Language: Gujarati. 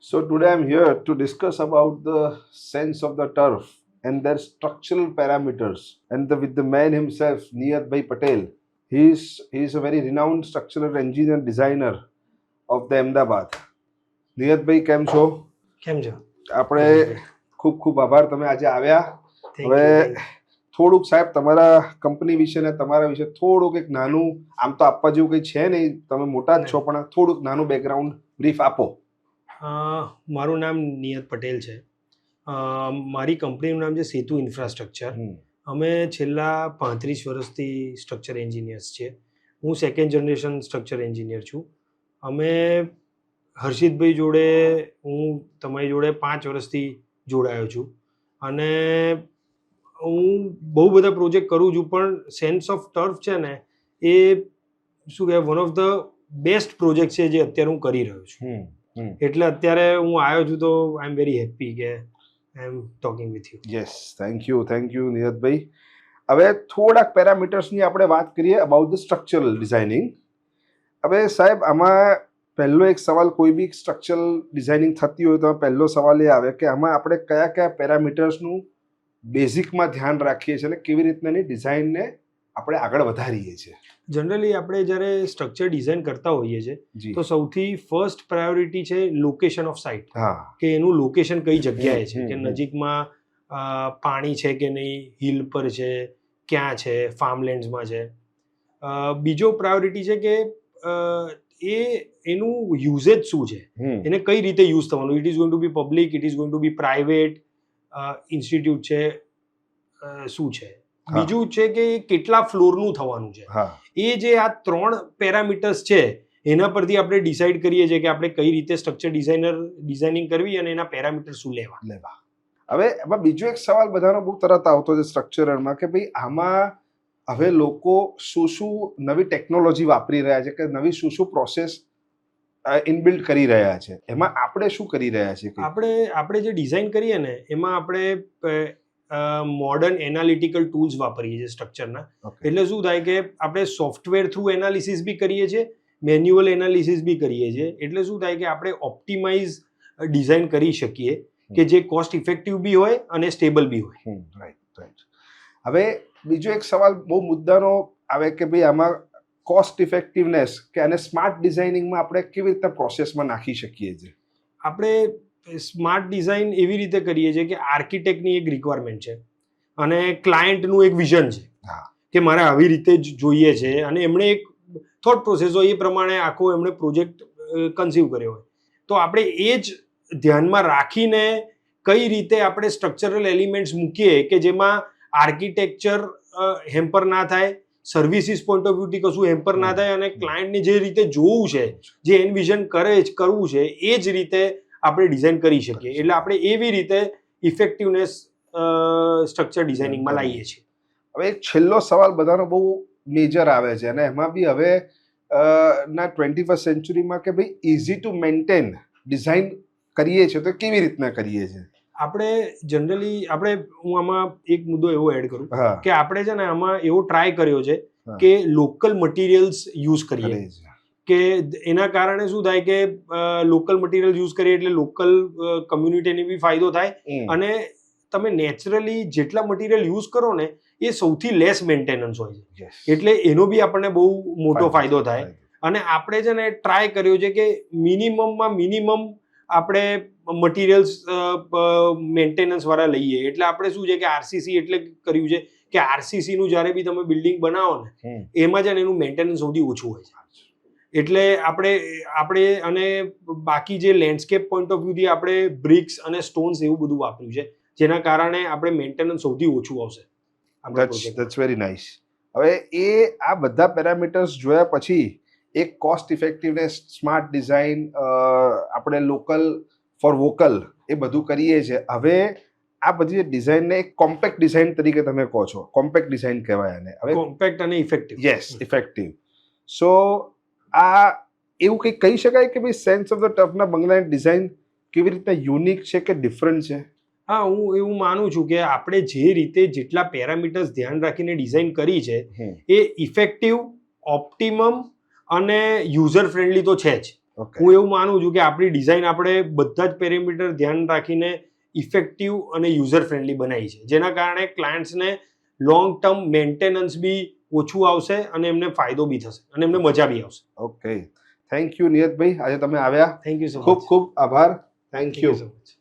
So today I'm here to discuss about the sense of the turf and their structural parameters, and with the man himself, Niyat Bhai Patel. He is a very renowned structural engineer designer of the Ahmedabad. નિયત ભાઈ કેમ છો? કેમ છો? આપણે ખૂબ ખૂબ આભાર તમે આજે આવ્યા. Thank હવે you. થોડુંક સાહેબ તમારા કંપની વિશે ને તમારા વિશે થોડુંક એક નાનું, આમ તો આપવા જેવું કંઈ છે નહીં, તમે મોટા જ છો, પણ થોડુંક નાનું બેકગ્રાઉન્ડ બ્રીફ આપો. મારું નામ નિયત પટેલ છે. મારી કંપનીનું નામ છે સેતુ ઇન્ફ્રાસ્ટ્રક્ચર. અમે છેલ્લા 35 વર્ષથી સ્ટ્રક્ચર એન્જિનિયર્સ છીએ. હું સેકન્ડ જનરેશન સ્ટ્રક્ચર એન્જિનિયર છું. અમે હર્ષિતભાઈ જોડે હું તમારી જોડે 5 વર્ષથી જોડાયો છું અને હું બહુ બધા પ્રોજેક્ટ કરું છું, પણ સેન્સ ઓફ ટર્ફ છે ને એ શું કહેવાય, one of the best project છે જે અત્યારે હું કરી રહ્યો છું. એટલે અત્યારે હું આવ્યો છું તો આઈ એમ વેરી હેપી કે I am talking with you. Yes, thank you નિયતભાઈ. હવે થોડાક પેરામીટર્સની આપણે વાત કરીએ અબાઉટ ધ સ્ટ્રક્ચરલ ડિઝાઇનિંગ. હવે સાહેબ, આમાં પહેલો એક સવાલ, કોઈ બી સ્ટ્રક્ચરલ ડિઝાઇનિંગ થતી હોય તો પહેલો સવાલ એ આવે કે આમાં આપણે કયા કયા પેરામીટર્સનું બેઝિકમાં ધ્યાન રાખીએ છીએ અને કેવી રીતના એની ડિઝાઇનને આપણે આગળ વધારીએ છીએ. જનરલી આપણે જ્યારે સ્ટ્રક્ચર ડિઝાઇન કરતા હોઈએ છીએ જી. તો સૌથી ફર્સ્ટ પ્રાયોરિટી છે લોકેશન ઓફ સાઇટ, હા, કે એનું લોકેશન કઈ જગ્યાએ છે, હમ, કે હમ. નજીકમાં પાણી છે કે નહીં, હિલ પર છે, ક્યાં છે, ફાર્મલેન્ડ્સમાં છે. બીજો પ્રાયોરિટી છે કે એનું યુઝેજ શું છે, એને કઈ રીતે યુઝ થવાનું. It is going to be public, it is going to be private, institute છે, શું છે. બીજું છે કે કેટલા ફ્લોરનું થવાનું છે. હા. એ જે આ 3 પેરામીટર્સ છે એના પરથી આપણે ડિસાઇડ કરીએ છીએ કે આપણે કઈ રીતે સ્ટ્રક્ચર ડિઝાઇનિંગ કરવી અને એના પેરામીટર શું લેવા. હવે એમાં બીજો એક સવાલ બધાનો બહુ તરત આવતો છે સ્ટ્રક્ચરમાં, કે ભાઈ આમાં હવે લોકો શું શું નવી ટેકનોલોજી વાપરી રહ્યા છે, કે નવી શું પ્રોસેસ ઇનબિલ્ડ કરી રહ્યા છે, એમાં આપણે શું કરી રહ્યા છીએ? આપણે જે ડિઝાઇન કરીએ ને એમાં આપણે મોડર્ન એનાલિટિકલ ટૂલ્સ વાપરીએ છીએ સ્ટ્રક્ચરના. એટલે શું થાય કે આપણે સોફ્ટવેર થ્રુ એનાલિસિસ બી કરીએ છીએ, મેન્યુઅલ એનાલિસિસ બી કરીએ છીએ. એટલે શું થાય કે આપણે ઓપ્ટિમાઇઝ ડિઝાઇન કરી શકીએ કે જે કોસ્ટ ઇફેક્ટિવ બી હોય અને સ્ટેબલ બી હોય. રાઈટ. હવે બીજો એક સવાલ બહુ મુદ્દાનો આવે કે ભાઈ આમાં કોસ્ટ ઇફેક્ટિવનેસ કે અને સ્માર્ટ ડિઝાઇનિંગમાં આપણે કેવી રીતે પ્રોસેસમાં નાખી શકીએ છીએ? આપણે સ્માર્ટ ડિઝાઇન એવી રીતે કરીએ છીએ કે આર્કિટેક્ટની એક રિક્વાયરમેન્ટ છે અને ક્લાયન્ટનું એક વિઝન છે કે મારે આવી રીતે જ જોઈએ છે, અને એમણે એક થોટ પ્રોસેસ હોય એ પ્રમાણે આખો એમણે પ્રોજેક્ટ કન્સીવ કર્યો હોય. તો આપણે એ જ ધ્યાનમાં રાખીને કઈ રીતે આપણે સ્ટ્રક્ચરલ એલિમેન્ટ્સ મૂકીએ કે જેમાં આર્કિટેક્ચર હેમ્પર ના થાય, સર્વિસીસ પોઈન્ટ ઓફ વ્યૂથી કશું હેમ્પર ના થાય, અને ક્લાયન્ટને જે રીતે જોવું છે, જે એનવિઝન કરવું છે એ જ રીતે આપણે ડિઝાઇન કરી શકીએ. એટલે આપણે એવી રીતે ઇફેક્ટિવનેસ સ્ટ્રક્ચર ડિઝાઇનિંગમાં લાવીએ છીએ. હવે એક છેલ્લો સવાલ બધાનો બહુ મેજર આવે છે, અને એમાં બી હવે ના 21st સેન્ચુરીમાં કે ભાઈ ઇઝી ટુ મેન્ટેન ડિઝાઇન કરીએ છીએ તો કેવી રીતના કરીએ છીએ? આપણે જનરલી હું આમાં એક મુદ્દો એવો એડ કરું કે આપણે છે ને આમાં એવો ટ્રાય કર્યો છે કે લોકલ મટીરિયલ્સ યુઝ કરીએ, કે એના કારણે શું થાય કે લોકલ મટીરિયલ યુઝ કરીએ એટલે લોકલ કમ્યુનિટીને બી ફાયદો થાય, અને તમે નેચરલી જેટલા મટીરિયલ યુઝ કરો ને એ સૌથી લેસ મેન્ટેનન્સ હોય છે, એટલે એનો બી આપણને બહુ મોટો ફાયદો થાય. અને આપણે છે ને ટ્રાય કર્યો છે કે મિનિમમ આપણે મટીરિયલ્સ મેન્ટેનન્સ વાળા લઈએ. એટલે આપણે શું છે કે આરસીસી એટલે કર્યું છે કે આરસીસી નું જ્યારે બી તમે બિલ્ડિંગ બનાવો ને એમાં છે ને એનું મેન્ટેનન્સ સૌથી ઓછું હોય છે. એટલે આપણે અને બાકી જે લેન્ડસ્કેપ પોઈન્ટ ઓફ વ્યૂથી આપણે બ્રિક્સ અને સ્ટોન્સ એવું બધું વાપર્યું છે, જેના કારણે આપણે મેન્ટેનન્સ સૌથી ઓછું આવશે. That's very nice. હવે આ બધા પેરામીટર્સ જોયા પછી એક કોસ્ટ ઇફેક્ટિવનેસ, સ્માર્ટ ડિઝાઇન, આપણે લોકલ ફોર વોકલ એ બધું કરીએ છીએ. હવે આ બધી ડિઝાઇનને એક કોમ્પેક્ટ ડિઝાઇન તરીકે તમે કહો છો, કોમ્પેક્ટ ડિઝાઇન કહેવાય આને. હવે કોમ્પેક્ટ અને ઇફેક્ટિવ. Yes, effective. સો આ એવું કંઈક કહી શકાય કે ભાઈ સેન્સ ઓફ ધ ટર્ફના બંગલાની ડિઝાઇન કેવી રીતના યુનિક છે કે ડિફરન્ટ છે? હા, હું એવું માનું છું કે આપણે જે રીતે જેટલા પેરામીટર્સ ધ્યાન રાખીને ડિઝાઇન કરી છે એ ઇફેક્ટિવ, ઓપ્ટિમમ અને યુઝર ફ્રેન્ડલી તો છે જ. ઓકે હું એવું માનું છું કે આપણી ડિઝાઇન આપણે બધા જ પેરામીટર ધ્યાન રાખીને ઇફેક્ટિવ અને યુઝર ફ્રેન્ડલી બનાવી છે, જેના કારણે ક્લાયન્ટ્સને લોંગ ટર્મ મેન્ટેનન્સ બી ઓછું આવશે અને એમને ફાયદો બી થશે અને એમને મજા બી આવશે. ઓકે, થેન્ક યુ નિયતભાઈ, આજે તમે આવ્યા. Thank you so much. ખૂબ ખૂબ આભાર. Thank you. So much.